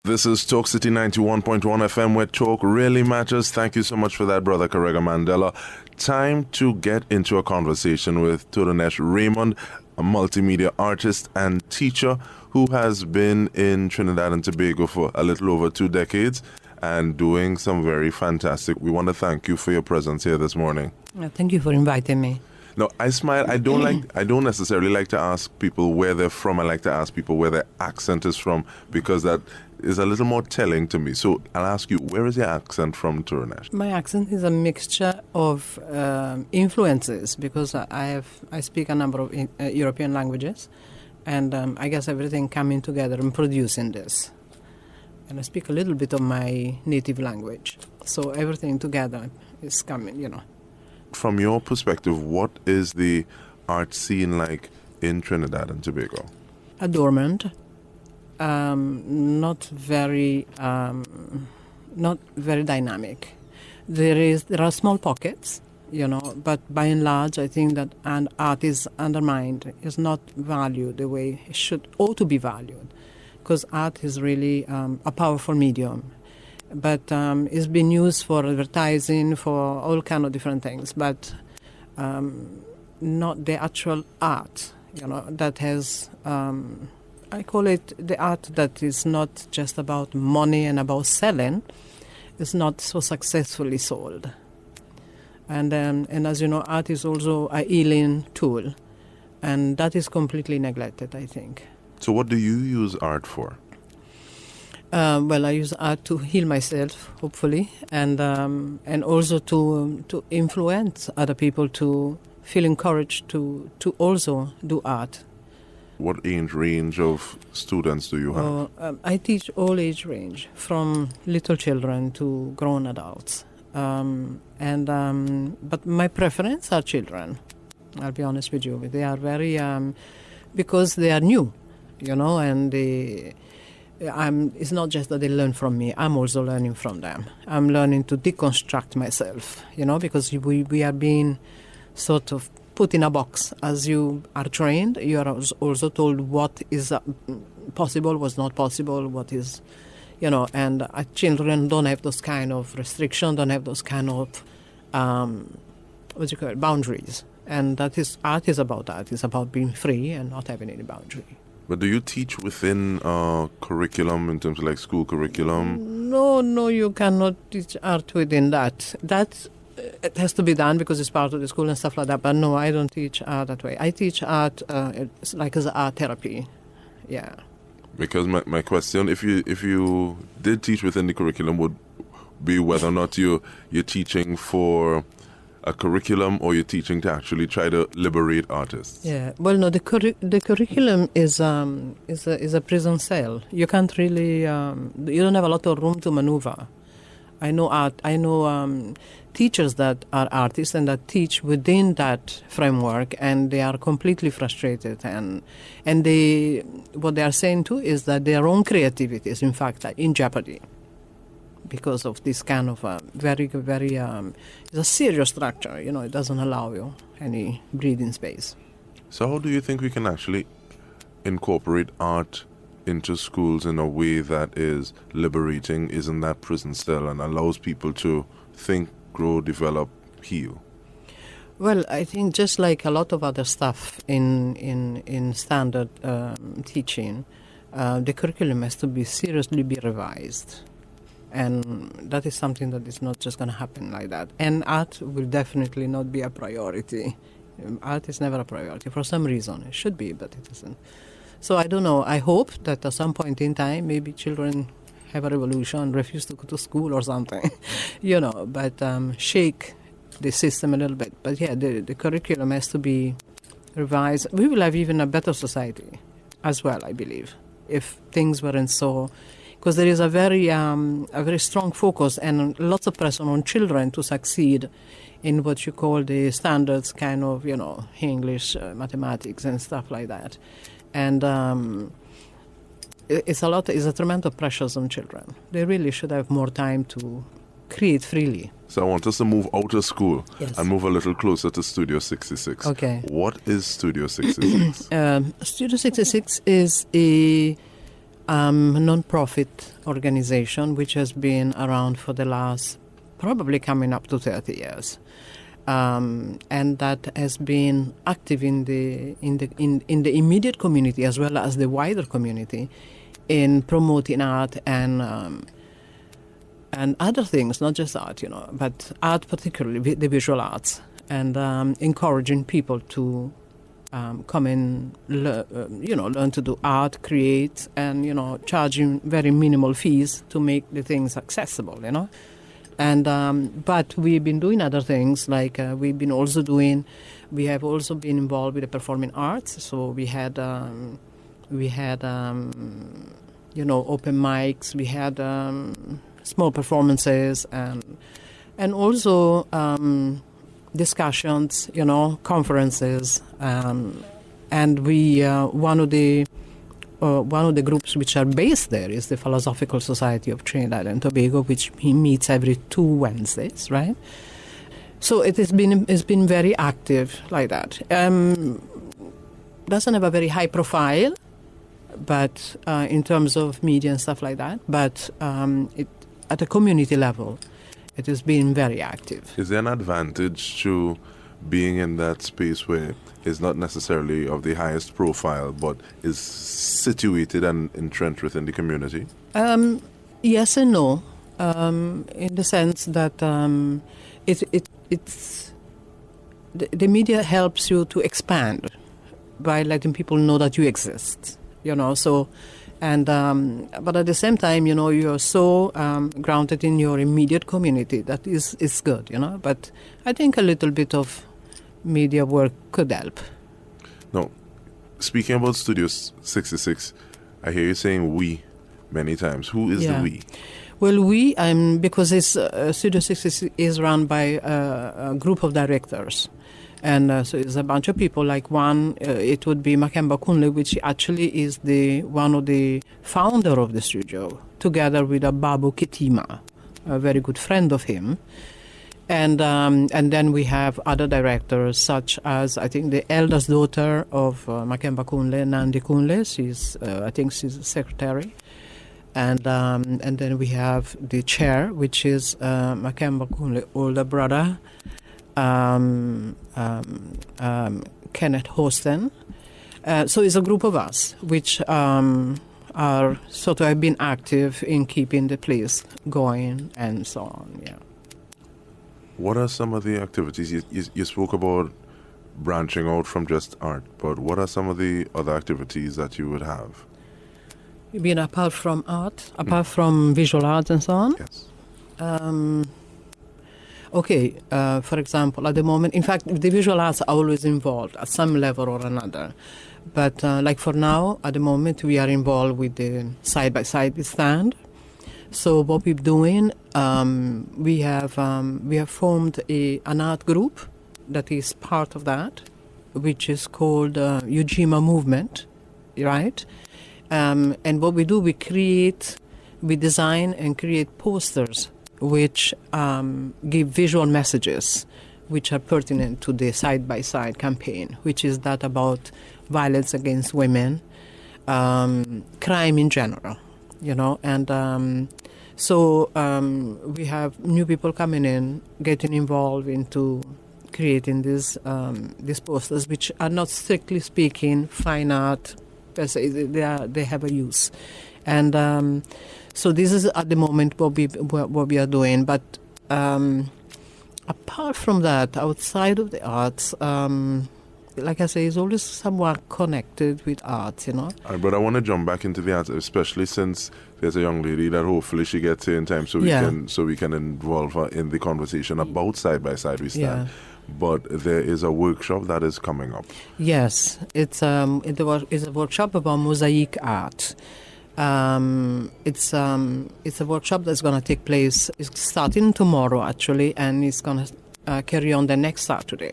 This is Talk City 91.1 FM, where talk really matters. Thank you so much for that, Brother Karega Mandela. Time to get into a conversation with Turunesh Raymond, a multimedia artist and teacher who has been in Trinidad and Tobago for a little over 2 decades and doing some very fantastic. We want to thank you for your presence here this morning. Thank you for inviting me. No, I smile. I don't necessarily like to ask people where they're from. I like to ask people where their accent is from, because that is a little more telling to me. So I'll ask you, where is your accent from, Turunesh? My accent is a mixture of influences, because I speak a number of European languages, and I guess everything coming together and producing this. And I speak a little bit of my native language, so everything together is coming, you know. From your perspective, what is the art scene like in Trinidad and Tobago? Adornment, not very dynamic. There are small pockets, you know, but by and large, I think that art is undermined, is not valued the way it ought to be valued, because art is really a powerful medium. But it's been used for advertising, for all kind of different things, but not the actual art, you know, that has, I call it the art that is not just about money and about selling. It's not so successfully sold. And as you know, art is also a healing tool, and that is completely neglected, I think. So what do you use art for? Well, I use art to heal myself, hopefully, and also to influence other people to feel encouraged to also do art. What age range of students do you have? I teach all age range, from little children to grown adults. But my preference are children. I'll be honest with you. They are very because they are new, you know, and it's not just that they learn from me. I'm also learning from them. I'm learning to deconstruct myself, you know, because we are being sort of put in a box. As you are trained, you are also told what is possible, what's not possible, what is, you know, and children don't have those kind of restrictions, don't have those kind of, boundaries. And that is, art is about that. It's about being free and not having any boundary. But do you teach within curriculum, in terms of like school curriculum? No, you cannot teach art within that. It has to be done because it's part of the school and stuff like that. But no, I don't teach art that way. I teach art it's like as art therapy. Yeah. Because my question, if you did teach within the curriculum, would be whether or not you're teaching for a curriculum, or you're teaching to actually try to liberate artists? Yeah, well, no, the curriculum is a prison cell. You can't really, you don't have a lot of room to maneuver. I know teachers that are artists and that teach within that framework, and they are completely frustrated. And what they are saying too is that their own creativity is in fact in jeopardy, because of this kind of very, very, it's a serious structure, you know, it doesn't allow you any breathing space. So how do you think we can actually incorporate art into schools in a way that is liberating, isn't that prison cell, and allows people to think, grow, develop, heal? Well, I think just like a lot of other stuff in standard teaching, the curriculum has to be seriously revised. And that is something that is not just going to happen like that. And art will definitely not be a priority. Art is never a priority for some reason. It should be, but it isn't. So I don't know. I hope that at some point in time, maybe children have a revolution, refuse to go to school or something, you know, but shake the system a little bit. But yeah, the curriculum has to be revised. We will have even a better society as well, I believe, if things weren't so... Because there is a very strong focus and lots of pressure on children to succeed in what you call the standards kind of, you know, English, mathematics and stuff like that. And it's a tremendous pressure on children. They really should have more time to create freely. So I want us to move out of school and move a little closer to Studio 66. Okay. What is Studio 66? Studio 66 is a non-profit organization which has been around for the last probably coming up to 30 years. And that has been active in the immediate community as well as the wider community in promoting art and other things, not just art, but art particularly, the visual arts, and encouraging people to come and learn to do art, create, and charging very minimal fees to make the things accessible, And but we've been doing other things, like we have also been involved with the performing arts. So we had open mics, we had small performances, and also discussions, conferences, and we one of the groups which are based there is the Philosophical Society of Trinidad and Tobago, which meets every 2 Wednesdays, right? So it's been very active like that. Doesn't have a very high profile, but in terms of media and stuff like that. But at a community level, it has been very active. Is there an advantage to being in that space where it's not necessarily of the highest profile, but is situated and entrenched within the community? Yes and no, in the sense that it's the media helps you to expand by letting people know that you exist, So, and but at the same time, you're so grounded in your immediate community that is good, But I think a little bit of media work could help. Now, speaking about Studio 66, I hear you saying we many times. Who is the we? Well, because Studio 66 is run by a group of directors. And so it's a bunch of people. Like one, it would be Makemba Kunle, which actually is one of the founder of the studio, together with Babu Kitima, a very good friend of him. And then we have other directors, such as, I think, the eldest daughter of Makemba Kunle, Nandi Kunle. I think she's a secretary. And then we have the chair, which is Makemba Kunle older brother, Kenneth Hosten. So it's a group of us which are sort of have been active in keeping the place going and so on. Yeah. What are some of the activities? You spoke about branching out from just art, but what are some of the other activities that you would have? You mean apart from art, apart from visual arts and so on? Yes. Okay, for example, at the moment, in fact, the visual arts are always involved at some level or another. But like for now, at the moment, we are involved with the side-by-side stand. So what we're doing, we have formed an art group that is part of that, which is called Ujima Movement, right? And what we do, we design and create posters which give visual messages which are pertinent to the side-by-side campaign, which is that about violence against women, crime in general, and so we have new people coming in, getting involved into creating these posters, which are not strictly speaking fine art per se. They have a use, and so this is at the moment what we are doing. But apart from that, outside of the arts, like I say, it's always somewhat connected with art, But I want to jump back into the arts, especially since there's a young lady that hopefully she gets here in time, so we can involve her in the conversation about Side by Side We Stand. But there is a workshop that is coming up. Yes, it's a workshop about mosaic art. It's a workshop that's going to take place. It's starting tomorrow actually, and it's going to carry on the next Saturday.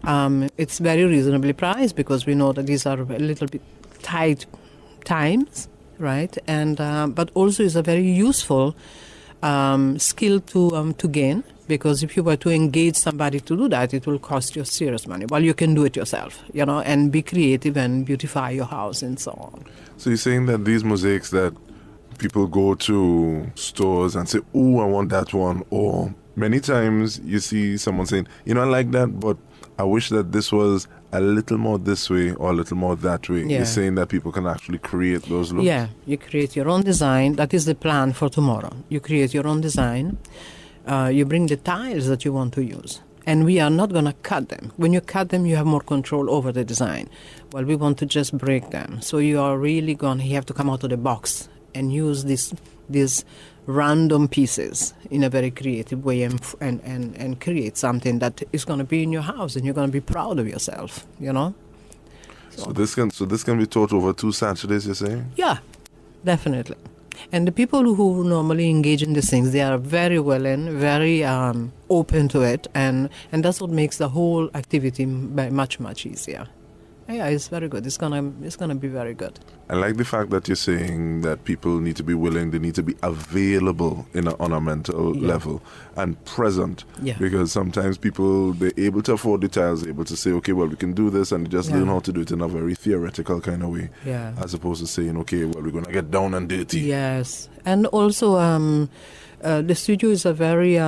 It's very reasonably priced because we know that these are a little bit tight times, right? And but also is a very useful skill to gain Because if you were to engage somebody to do that, it will cost you serious money. Well, you can do it yourself, and be creative and beautify your house and so on. So you're saying that these mosaics that people go to stores and say, "Oh, I want that one," or many times you see someone saying, I like that, but I wish that this was a little more this way or a little more that way. Yeah. You're saying that people can actually create those looks? Yeah, you create your own design. That is the plan for tomorrow. You create your own design. You bring the tiles that you want to use. And we are not going to cut them. When you cut them, you have more control over the design. Well, we want to just break them. So you are really you have to come out of the box and use these random pieces in a very creative way and create something that is going to be in your house and you're going to be proud of yourself, So this can be taught over 2 Saturdays, you're saying? Yeah, definitely. And the people who normally engage in these things, they are very willing, very open to it, and that's what makes the whole activity much, much easier. Yeah, it's very good. It's gonna be very good. I like the fact that you're saying that people need to be willing, they need to be available on a mental level and present. Yeah. Because sometimes people, they're able to afford the tiles, able to say, okay, well, we can do this, and they just learn how to do it in a very theoretical kind of way. Yeah. As opposed to saying, okay, well, we're going to get down and dirty. Yes. And also, the studio is a very...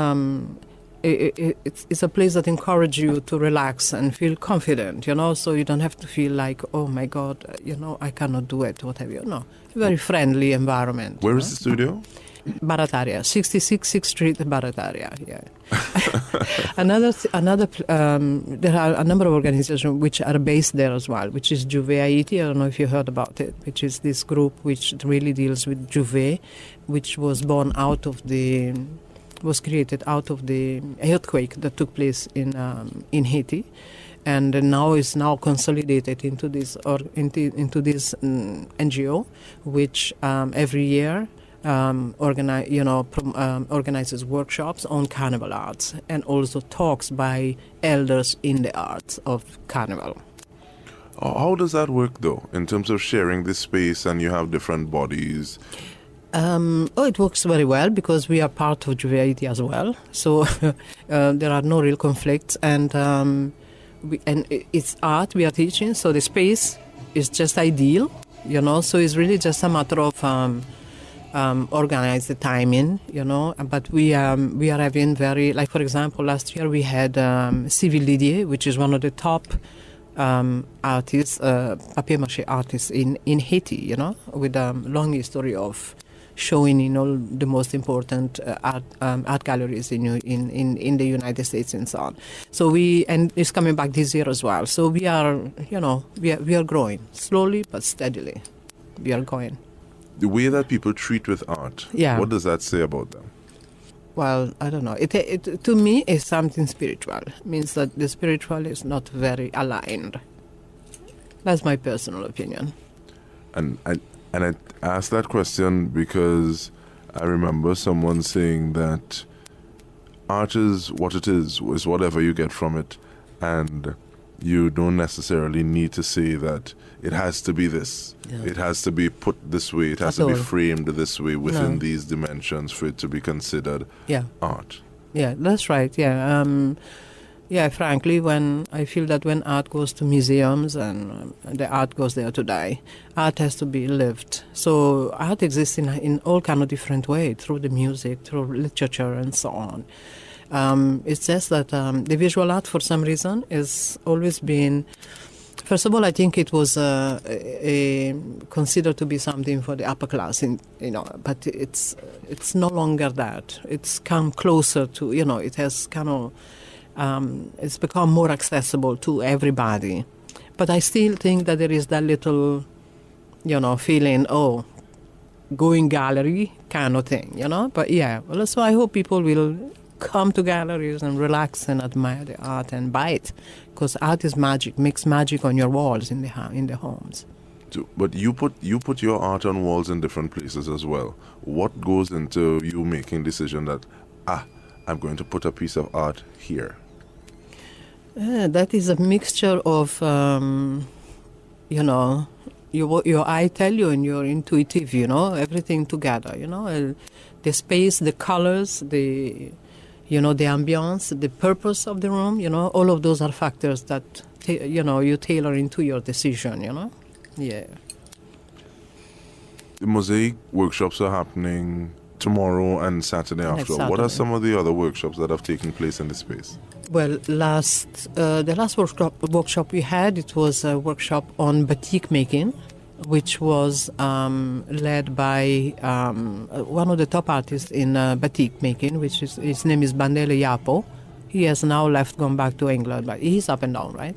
It's a place that encourages you to relax and feel confident, so you don't have to feel like, oh my God, I cannot do it, what have you. No, very friendly environment. Where is the studio? Barataria, 66 6th Street, Barataria. Yeah. There are a number of organizations which are based there as well, which is Juve Haiti. I don't know if you heard about it, which is this group which really deals with Juve, which was created out of the earthquake that took place in Haiti, and now is consolidated into this NGO, which every year organizes workshops on carnival arts and also talks by elders in the arts of carnival. How does that work, though, in terms of sharing this space and you have different bodies? It works very well because we are part of Juve Haiti as well. So there are no real conflicts, and it's art we are teaching. So the space is just ideal, So it's really just a matter of organize the timing, But we are having for example, last year we had Cyril Didier, which is one of the top artists, papier-mâché artists in Haiti, with a long history of showing in all the most important art galleries in the United States and so on. So and it's coming back this year as well. So we are, we are growing slowly but steadily. We are going. The way that people treat with art, what does that say about them? Well, I don't know. It to me is something spiritual. It means that the spiritual is not very aligned. That's my personal opinion. And I asked that question because I remember someone saying that art is what it is whatever you get from it, and you don't necessarily need to say that it has to be this. Yeah. It has to be put this way. It has to be framed this way within these dimensions for it to be considered art. Yeah, that's right. Yeah. Frankly, when art goes to museums and the art goes there to die, art has to be lived. So art exists in all kind of different ways, through the music, through literature, and so on. It's just that the visual art, for some reason, has always been... First of all, I think it was considered to be something for the upper class, but it's no longer that. It's come closer to, it has kind of... it's become more accessible to everybody. But I still think that there is that little, feeling, going gallery kind of thing, But so I hope people will come to galleries and relax and admire the art and buy it. Because art is magic, makes magic on your walls in the homes. But you put your art on walls in different places as well. What goes into you making decision that, I'm going to put a piece of art here? That is a mixture of, your eye tell you and your intuitive, everything together, the space, the colors, the ambience, the purpose of the room, all of those are factors that, you tailor into your decision, Yeah. The mosaic workshops are happening tomorrow and Saturday after. Saturday. What are some of the other workshops that have taken place in the space? Well, the last workshop we had, it was a workshop on batik making, which was led by one of the top artists in batik making, his name is Bandele Yapo. He has now gone back to England, but he's up and down, right?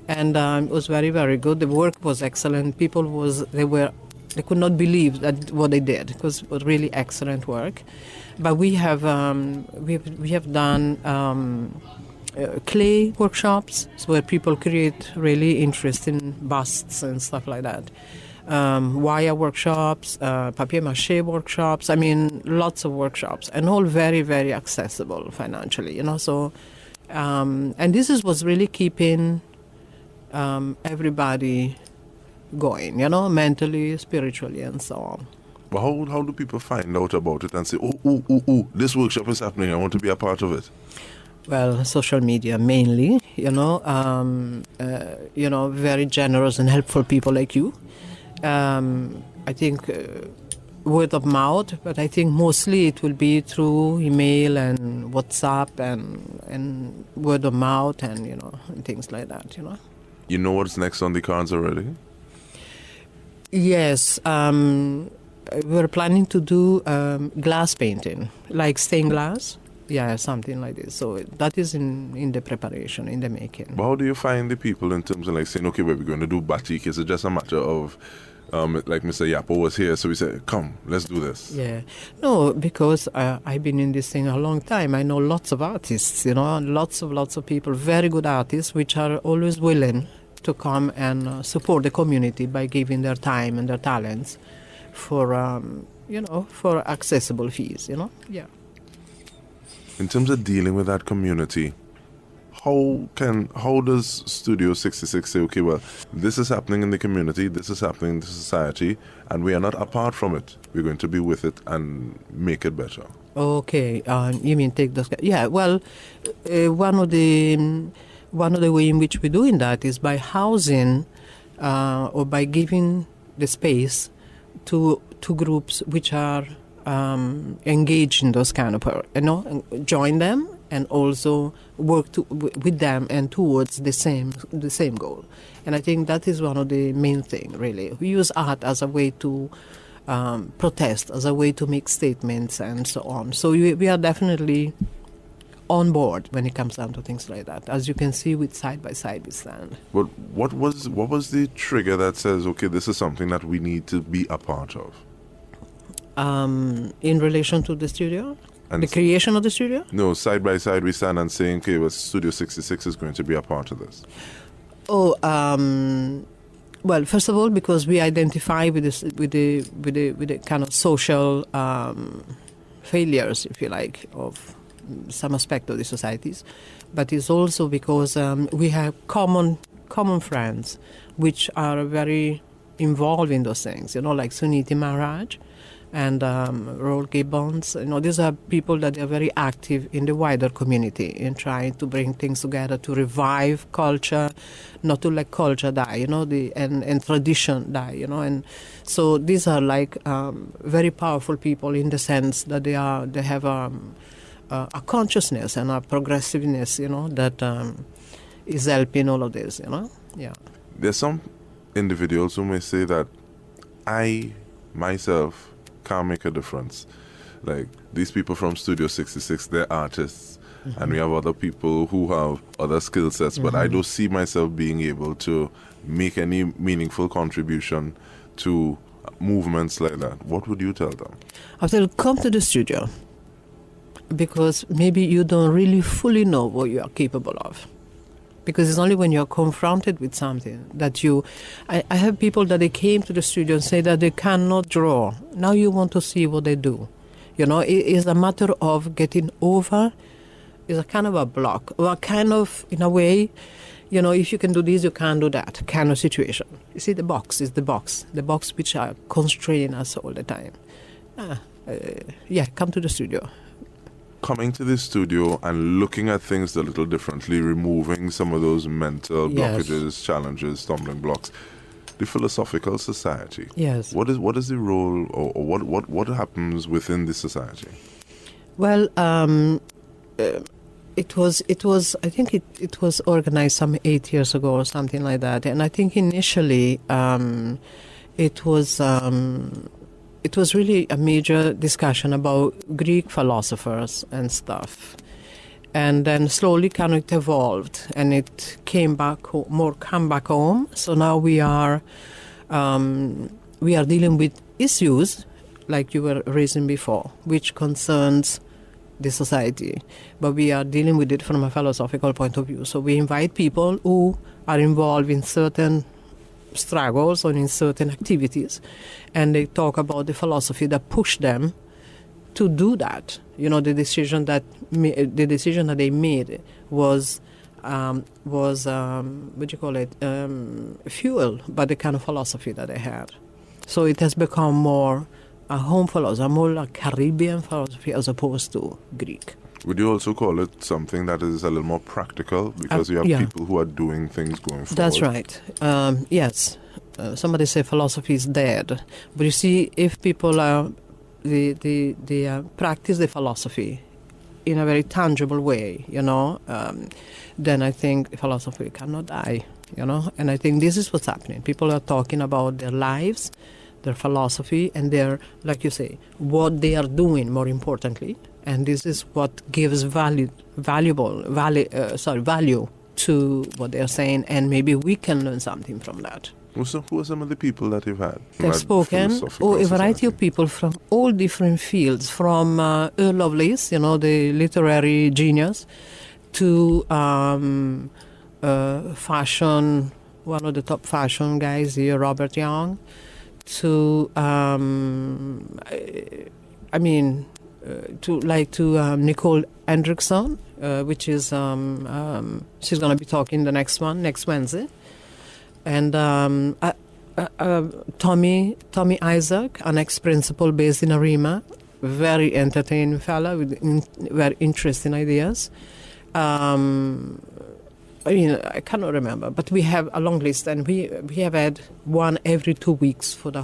And it was very, very good. The work was excellent. They could not believe that what they did, because it was really excellent work. But we have done clay workshops, so where people create really interesting busts and stuff like that. Wire workshops, papier-mâché workshops. I mean, lots of workshops, and all very, very accessible financially. So, and this is what's really keeping everybody going, mentally, spiritually, and so on. But how do people find out about it and say, oh, this workshop is happening, I want to be a part of it? Well, social media mainly, very generous and helpful people like you. I think word of mouth, but I think mostly it will be through email and WhatsApp and word of mouth and, and things like that, You know what's next on the cards already? Yes, we're planning to do glass painting, like stained glass. Yeah, something like this. So that is in the preparation, in the making. But how do you find the people in terms of saying, okay, we're going to do batik? Is it just a matter of, like Mr. Yapo was here, so we said, come, let's do this? Yeah. No, because I've been in this thing a long time. I know lots of artists, lots of people, very good artists, which are always willing to come and support the community by giving their time and their talents for, for accessible fees, Yeah. In terms of dealing with that community, how does Studio 66 say, okay, well, this is happening in the community, this is happening in the society, and we are not apart from it. We're going to be with it and make it better. Okay, you mean take those? Yeah. Well, one of the way in which we're doing that is by housing or by giving the space to groups which are engage in those kind of, join them and also work with them and towards the same goal. And I think that is one of the main thing, really. We use art as a way to protest, as a way to make statements and so on. So we are definitely on board when it comes down to things like that. As you can see, with Side by Side we stand. But what was the trigger that says, okay, this is something that we need to be a part of? In relation to the studio? And the creation of the studio? No, Side by Side we stand and saying, okay, well, Studio 66 is going to be a part of this. Oh, well, first of all, because we identify with the kind of social failures, if you like, of some aspect of the societies, but it's also because we have common friends which are very involved in those things, like Suniti Maharaj and Roll Gibbons. These are people that are very active in the wider community in trying to bring things together, to revive culture, not to let culture die, and tradition die, and so these are like very powerful people in the sense that they have a consciousness and a progressiveness, that is helping all of this, Yeah. There's some individuals who may say that I, myself, can't make a difference. Like, these people from Studio 66, they're artists, and we have other people who have other skill sets, but I don't see myself being able to make any meaningful contribution to movements like that. What would you tell them? I tell them, come to the studio, because maybe you don't really fully know what you are capable of. Because it's only when you're confronted with something that I have people that they came to the studio and say that they cannot draw. Now you want to see what they do. It is a matter of getting over, it's a kind of a block, or a kind of, in a way, if you can do this, you can't do that kind of situation. You see, the box is the box which are constraining us all the time. Come to the studio. coming to the studio and looking at things a little differently, removing some of those mental Yes. blockages, challenges, stumbling blocks. The philosophical society. Yes. What is the role, or what happens within the society? Well, it was. I think it was organized some 8 years ago or something like that. And I think initially it was really a major discussion about Greek philosophers and stuff. And then slowly kind of evolved, and it came back come back home. So now we are dealing with issues like you were raising before, which concerns the society, but we are dealing with it from a philosophical point of view. So we invite people who are involved in certain struggles or in certain activities, and they talk about the philosophy that pushed them to do that. You know, the decision that they made was fueled by the kind of philosophy that they had. So it has become more a home philosophy, more like Caribbean philosophy as opposed to Greek. Would you also call it something that is a little more practical, because you have yeah. people who are doing things going forward? That's right. Yes. Somebody say philosophy is dead, but you see, if people are they practice the philosophy in a very tangible way, you know, then I think philosophy cannot die, you know. And I think this is what's happening. People are talking about their lives, their philosophy, and their, like you say, what they are doing, more importantly. And this is what gives value to what they are saying, and maybe we can learn something from that. Who are some of the people that you've had? They've spoken, a variety of people from all different fields, from Earl Lovelace, you know, the literary genius, to fashion, one of the top fashion guys here, Robert Young, to Nicole Hendrickson, which is she's going to be talking next Wednesday. And Tommy Isaac, an ex-principal based in Arima, very entertaining fella with very interesting ideas. I cannot remember, but we have a long list, and we have had one every 2 weeks for the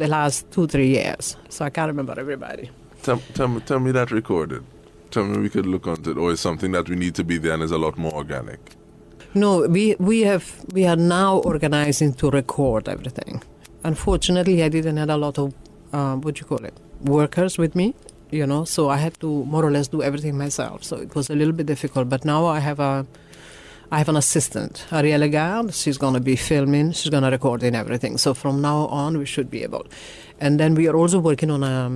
last 2-3 years. So I can't remember everybody. Tell me that recorded. Tell me we could look onto it, or is something that we need to be there and is a lot more organic? No, we are now organizing to record everything. Unfortunately, I didn't have a lot of workers with me, you know, so I had to more or less do everything myself. So it was a little bit difficult. But now I have an assistant, Arielle Lagarde. She's going to be filming. She's going to record in everything. So from now on, we should be able. And then we are also working on a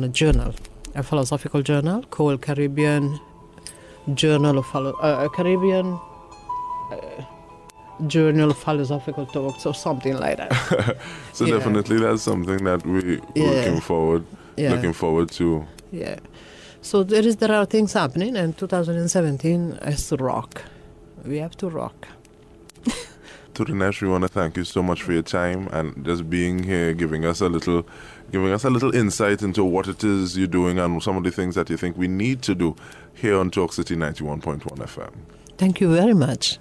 journal, a philosophical journal called Caribbean Journal of Caribbean Journal of Philosophical Talks, or something like that. So yeah. Definitely that's something that we're looking forward to. Yeah. So there are things happening, and 2017 has to rock. We have to rock. Turunesh, we want to thank you so much for your time and just being here, giving us a little insight into what it is you're doing and some of the things that you think we need to do here on Talk City 91.1 FM. Thank you very much.